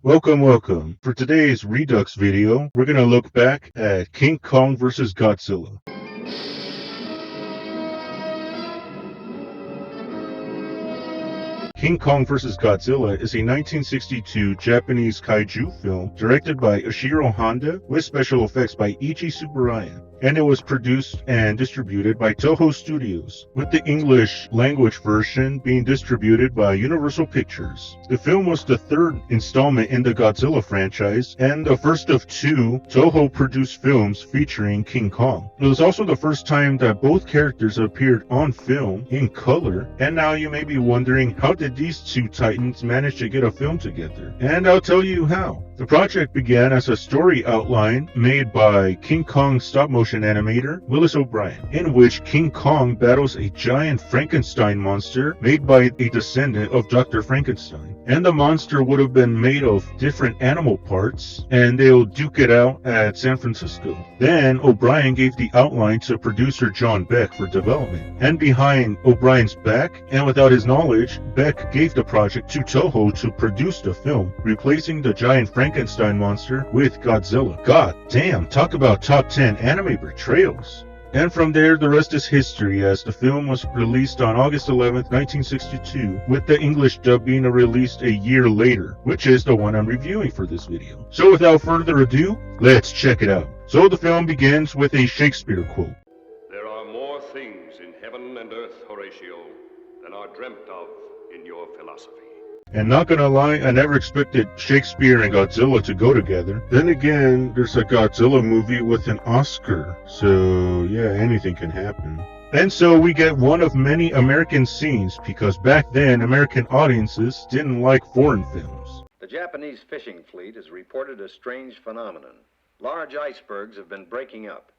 Welcome. For today's Redux video, we're gonna look back at King Kong vs. Godzilla. King Kong vs. Godzilla is a 1962 Japanese kaiju film directed by Ishiro Honda with special effects by Ichi Tsuburaya, and it was produced and distributed by Toho Studios, with the English language version being distributed by Universal Pictures. The film was the third installment in the Godzilla franchise and the first of two Toho produced films featuring King Kong. It was also the first time that both characters appeared on film in color, and now you may be wondering, how did these two titans manage to get a film together? And I'll tell you how. The project began as a story outline made by King Kong stop-motion animator Willis O'Brien, in which King Kong battles a giant Frankenstein monster made by a descendant of Dr. Frankenstein. And the monster would have been made of different animal parts, and they'll duke it out at San Francisco. Then O'Brien gave the outline to producer John Beck for development. And behind O'Brien's back, and without his knowledge, Beck gave the project to Toho to produce the film, replacing the giant Frankenstein monster with Godzilla. God damn, talk about top 10 anime betrayals. And from there, the rest is history, as the film was released on August 11th, 1962, with the English dub being released a year later, which is the one I'm reviewing for this video. So without further ado, let's check it out. So the film begins with a Shakespeare quote. "There are more things in heaven and earth, Horatio, than are dreamt of in your philosophy." And not gonna lie, I never expected Shakespeare and Godzilla to go together. Then again, there's a Godzilla movie with an Oscar, so yeah, anything can happen. And so we get one of many American scenes, because back then American audiences didn't like foreign films. The Japanese fishing fleet has reported a strange phenomenon. Large icebergs have been breaking up,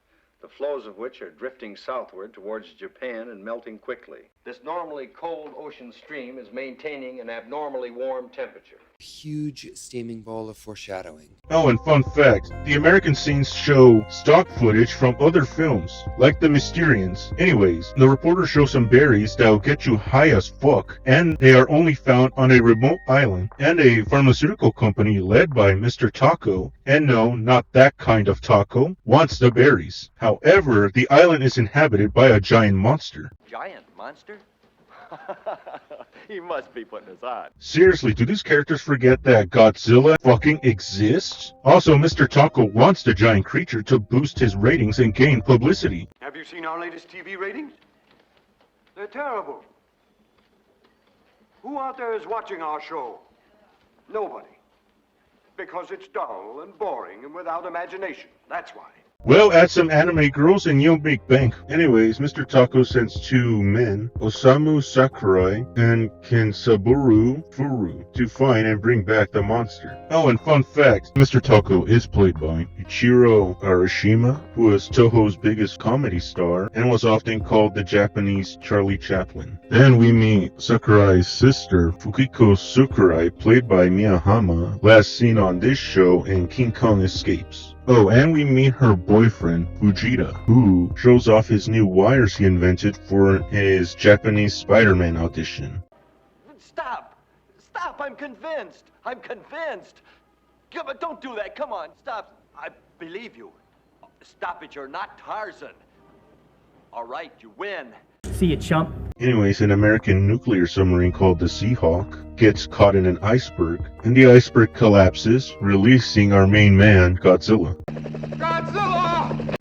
the flows of which are drifting southward towards Japan and melting quickly. This normally cold ocean stream is maintaining an abnormally warm temperature. Huge steaming ball of foreshadowing. Oh, and fun fact, the American scenes show stock footage from other films, like The Mysterians. Anyways, the reporter shows some berries that'll get you high as fuck, and they are only found on a remote island, and a pharmaceutical company led by Mr. Taco, and no, not that kind of taco, wants the berries. However, the island is inhabited by a giant monster. Giant monster? He must be putting us on. Seriously, do these characters forget that Godzilla fucking exists? Also, Mr. Taco wants the giant creature to boost his ratings and gain publicity. Have you seen our latest TV ratings? They're terrible. Who out there is watching our show? Nobody. Because it's dull and boring and without imagination. That's why. Well, add some anime girls and you'll make bank. Anyways, Mr. Taco sends two men, Osamu Sakurai and Kensaburo Furu, to find and bring back the monster. Oh, and fun fact, Mr. Taco is played by Ichiro Arashima, who is Toho's biggest comedy star and was often called the Japanese Charlie Chaplin. Then we meet Sakurai's sister, Fukiko Sakurai, played by Miyahama, last seen on this show in King Kong Escapes. Oh, and we meet her boyfriend, Fujita, who shows off his new wires he invented for his Japanese Spider-Man audition. Stop! Stop! I'm convinced! Yeah, but don't do that. Come on, stop. I believe you. Stop it. You're not Tarzan. All right, you win. See you, chump. Anyways, an American nuclear submarine called the Seahawk gets caught in an iceberg, and the iceberg collapses, releasing our main man, Godzilla. Godzilla!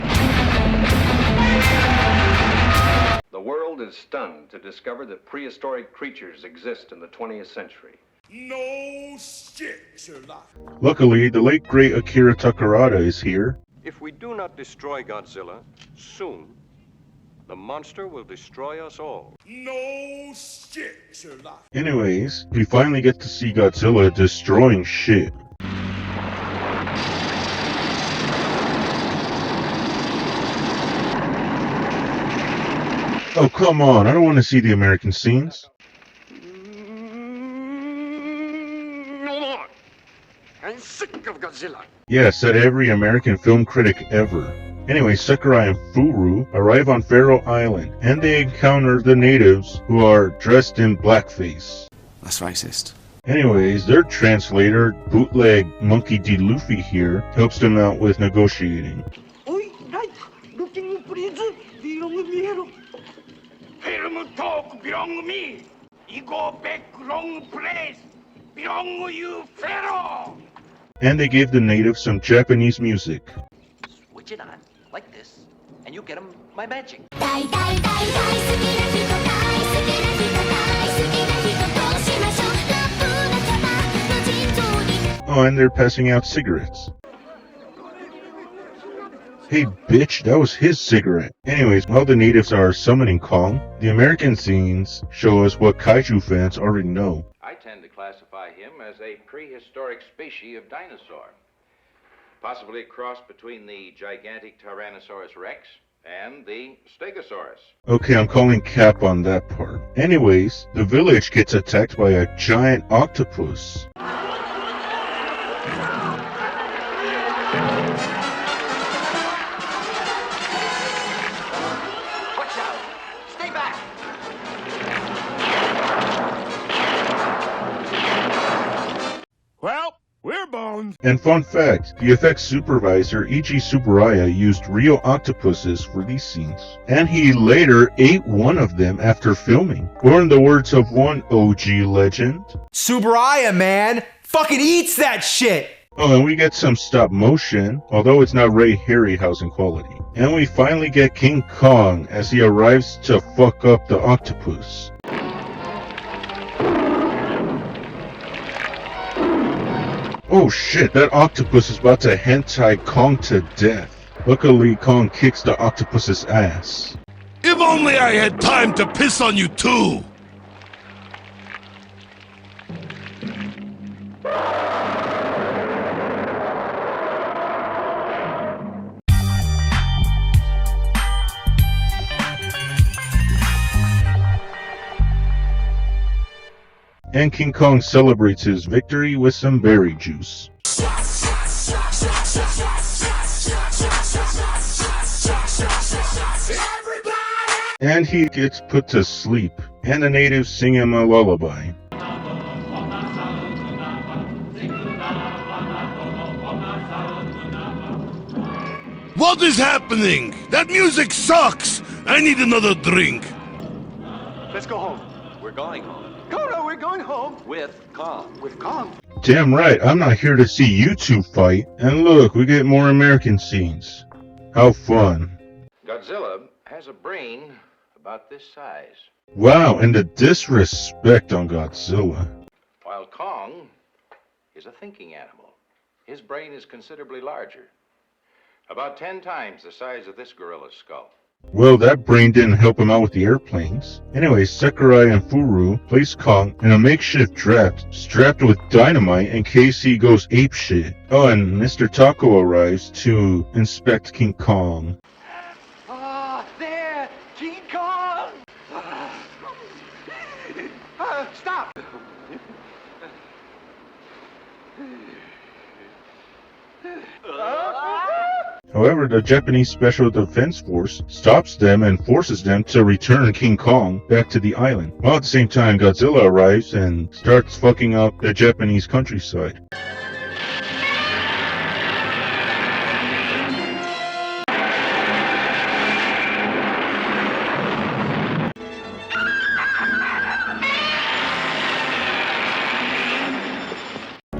The world is stunned to discover that prehistoric creatures exist in the 20th century. No shit, Sherlock. Luckily, the late great Akira Takarada is here. If we do not destroy Godzilla soon, the monster will destroy us all. No shit, Sherlock. Anyways, we finally get to see Godzilla destroying shit. Oh, come on, I don't want to see the American scenes. No more. I'm sick of Godzilla. Yeah, said every American film critic ever. Anyway, Sakurai and Furu arrive on Faroe Island, and they encounter the natives who are dressed in blackface. That's racist. Anyways, their translator, bootleg Monkey D. Luffy here, helps them out with negotiating. Oi, right. Looking you prince, belong me hero. Film talk belong me. You go back wrong place. Belong you pharaoh. And they gave the natives some Japanese music. Switch it on, like this, and you get them my magic. Oh, and they're passing out cigarettes. Hey bitch, that was his cigarette. Anyways, while the natives are summoning Kong, the American scenes show us what kaiju fans already know. I tend to classify him as a prehistoric species of dinosaur. Possibly a cross between the gigantic Tyrannosaurus rex and the Stegosaurus. Okay, I'm calling cap on that part. Anyways, the village gets attacked by a giant octopus. Watch out! Stay back! Well, we're boned. And fun fact, the effects supervisor Ichi Tsuburaya used real octopuses for these scenes. And he later ate one of them after filming. Or in the words of one OG legend, Tsuburaya, man, fucking eats that shit. oh, and we get some stop motion, although it's not Ray Harryhausen quality. And we finally get King Kong as he arrives to fuck up the octopus. Oh shit, that octopus is about to hentai Kong to death. Luckily, Kong kicks the octopus's ass. If only I had time to piss on you too! And King Kong celebrates his victory with some berry juice. And he gets put to sleep, and the natives sing him a lullaby. What is happening? That music sucks! I need another drink. Let's go home. We're going home. No, we're going home. With Kong. With Kong. Damn right, I'm not here to see you two fight. And look, we get more American scenes. How fun. Godzilla has a brain about this size, Wow, and the disrespect on Godzilla. while Kong is a thinking animal. His brain is considerably larger, about 10 times the size of this gorilla's skull. Well, that brain didn't help him out with the airplanes. Anyway, Sakurai and Furu place Kong in a makeshift draft strapped with dynamite in case he goes apeshit. Oh, and Mr. Taco arrives to inspect King Kong. Ah, there! King Kong! Stop! However, the Japanese Special Defense Force stops them and forces them to return King Kong back to the island. While at the same time, Godzilla arrives and starts fucking up the Japanese countryside.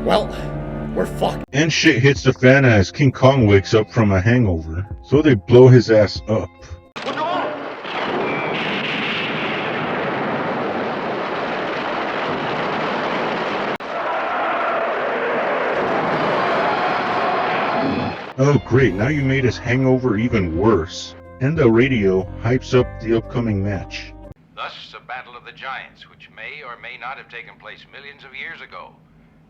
Well, we're fucked. And shit hits the fan as King Kong wakes up from a hangover. So they blow his ass up. Oh great, now you made his hangover even worse. And the radio hypes up the upcoming match. Thus, the Battle of the Giants, which may or may not have taken place millions of years ago,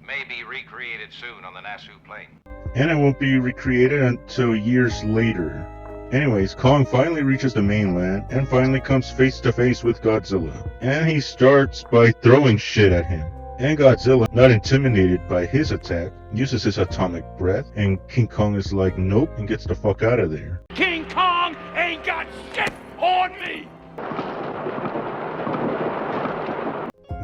may be recreated soon on the Nasu Plain. And it won't be recreated until years later. Anyways, Kong finally reaches the mainland and finally comes face to face with Godzilla. And he starts by throwing shit at him. And Godzilla, not intimidated by his attack, uses his atomic breath, and King Kong is like, nope, and gets the fuck out of there. King Kong ain't got shit on me.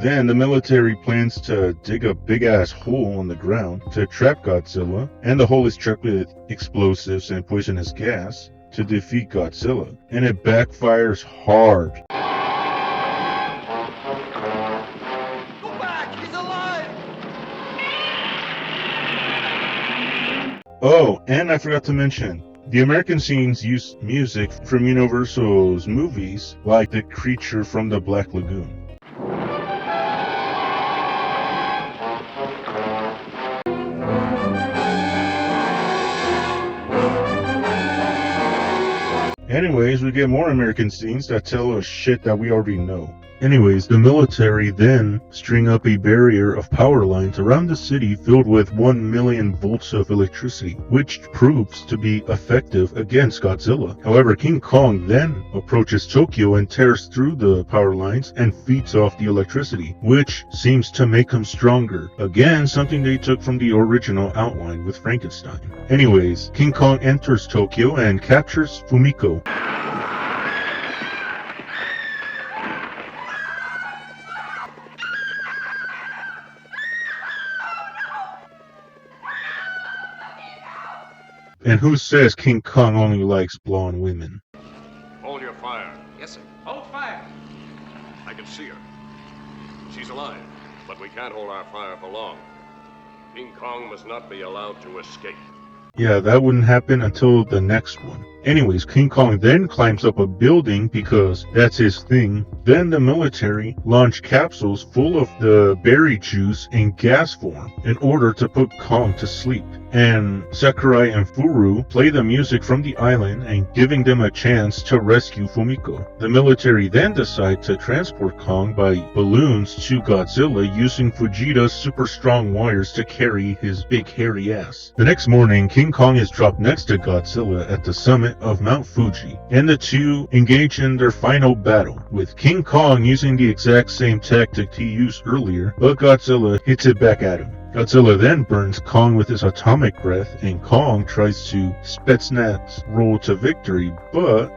Then the military plans to dig a big-ass hole on the ground to trap Godzilla, and the hole is trapped with explosives and poisonous gas to defeat Godzilla, and it backfires hard. Go back! He's alive! Oh, and I forgot to mention, the American scenes use music from Universal's movies, like the creature from the Black Lagoon. Anyways, we get more American scenes that tell us shit that we already know. Anyways, the military then string up a barrier of power lines around the city filled with 1 million volts of electricity, which proves to be effective against Godzilla. However, King Kong then approaches Tokyo and tears through the power lines and feeds off the electricity, which seems to make him stronger. Again, something they took from the original outline with Frankenstein. Anyways, King Kong enters Tokyo and captures Fumiko. And who says King Kong only likes blonde women? Hold your fire. Yes, sir. Hold fire. I can see her. She's alive, but we can't hold our fire for long. King Kong must not be allowed to escape. Yeah, that wouldn't happen until the next one. Anyways, King Kong then climbs up a building because that's his thing. Then the military launch capsules full of the berry juice in gas form in order to put Kong to sleep. And Sakurai and Furu play the music from the island and giving them a chance to rescue Fumiko. The military then decide to transport Kong by balloons to Godzilla using Fujita's super strong wires to carry his big hairy ass. The next morning, King Kong is dropped next to Godzilla at the summit of Mount Fuji, and the two engage in their final battle, with King Kong using the exact same tactic he used earlier, but Godzilla hits it back at him. Godzilla then burns Kong with his atomic breath, and Kong tries to Spetsnaz roll to victory, but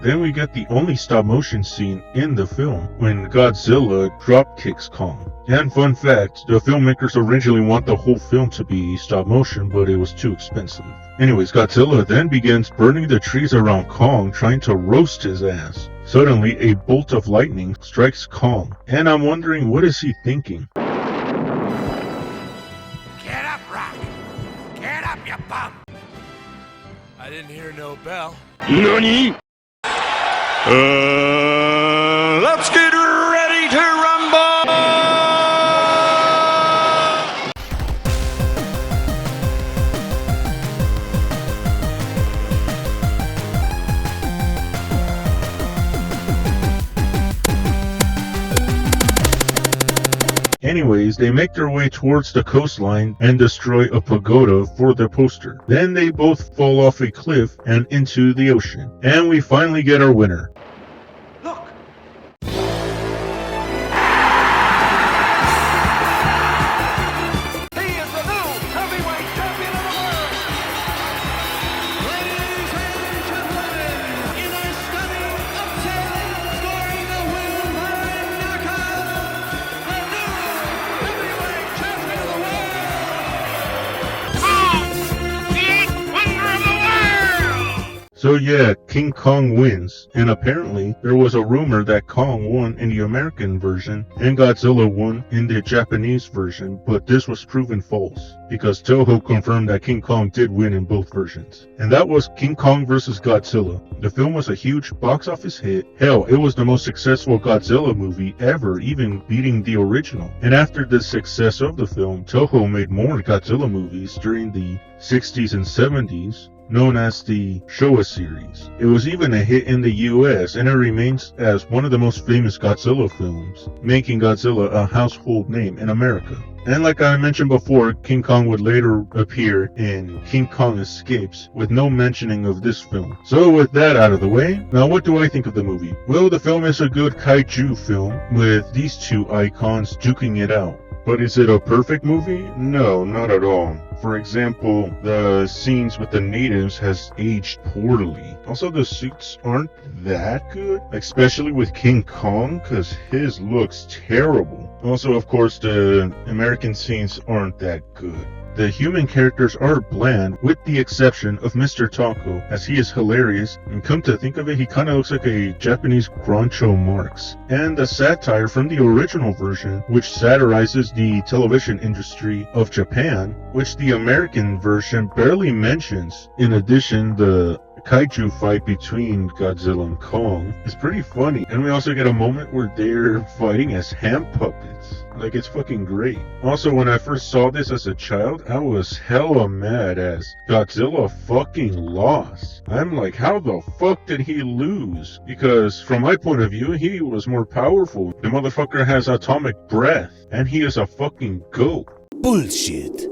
then we get the only stop motion scene in the film, when Godzilla drop kicks Kong. And fun fact, the filmmakers originally want the whole film to be stop motion, but it was too expensive. Anyways, Godzilla then begins burning the trees around Kong, trying to roast his ass. Suddenly, a bolt of lightning strikes Kong, and I'm wondering, what is he thinking? Get up, Rock! Get up, you bum! I didn't hear no bell. Nani? Let's get ready to rumble! Anyways, they make their way towards the coastline and destroy a pagoda for their poster. Then they both fall off a cliff and into the ocean. And we finally get our winner. Look! He is the new heavyweight champion of the world! Ladies and gentlemen, in a stunning upset, scoring the win by knockout, the new heavyweight champion of the world, Kong, the eighth wonder of the world! So yeah, King Kong wins, and apparently there was a rumor that Kong won in the American version and Godzilla won in the Japanese version, but this was proven false, because Toho confirmed that King Kong did win in both versions. And that was King Kong vs. Godzilla. The film was a huge box office hit. Hell, it was the most successful Godzilla movie ever, even beating the original. And after the success of the film, Toho made more Godzilla movies during the 60s and 70s, known as the Showa series. It was even a hit in the US, and it remains as one of the most famous Godzilla films, making Godzilla a household name in America. And like I mentioned before, King Kong would later appear in King Kong Escapes, with no mentioning of this film. So with that out of the way, now what do I think of the movie? Well, the film is a good kaiju film, with these two icons duking it out. But is it a perfect movie? No, not at all. For example, the scenes with the natives has aged poorly. Also, the suits aren't that good, especially with King Kong, cause his looks terrible. Also, of course, the American scenes aren't that good. The human characters are bland, with the exception of Mr. Taco, as he is hilarious, and come to think of it, he kinda looks like a Japanese Groucho Marx. And the satire from the original version, which satirizes the television industry of Japan, which the American version barely mentions. In addition, the kaiju fight between Godzilla and Kong is pretty funny, and we also get a moment where they're fighting as hand puppets. Like, it's fucking great. Also, when I first saw this as a child, I was hella mad as Godzilla fucking lost. I'm like, how the fuck did he lose? Because from my point of view, he was more powerful. The motherfucker has atomic breath, and he is a fucking goat. Bullshit.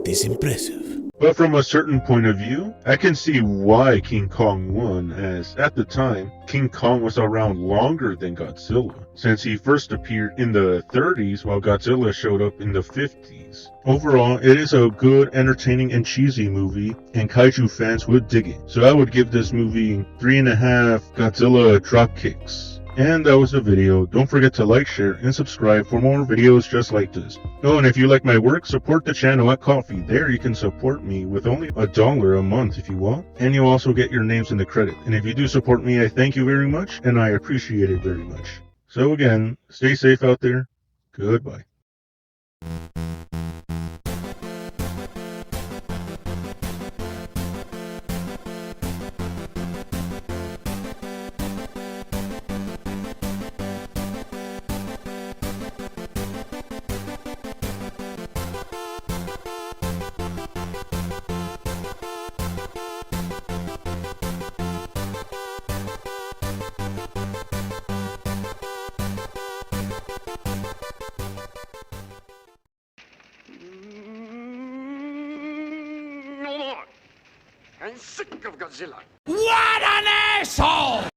Is impressive. But from a certain point of view, I can see why King Kong won, as at the time, King Kong was around longer than Godzilla, since he first appeared in the 30s while Godzilla showed up in the 50s. Overall, it is a good, entertaining, and cheesy movie, and kaiju fans would dig it. So I would give this movie 3.5 Godzilla dropkicks. And that was the video. Don't forget to like, share, and subscribe for more videos just like this. Oh, and if you like my work, support the channel at Ko-fi. There you can support me with only $1 a month if you want. And you'll also get your names in the credit. And if you do support me, I thank you very much, and I appreciate it very much. So again, stay safe out there. Goodbye. No more. I'm sick of Godzilla. What an asshole!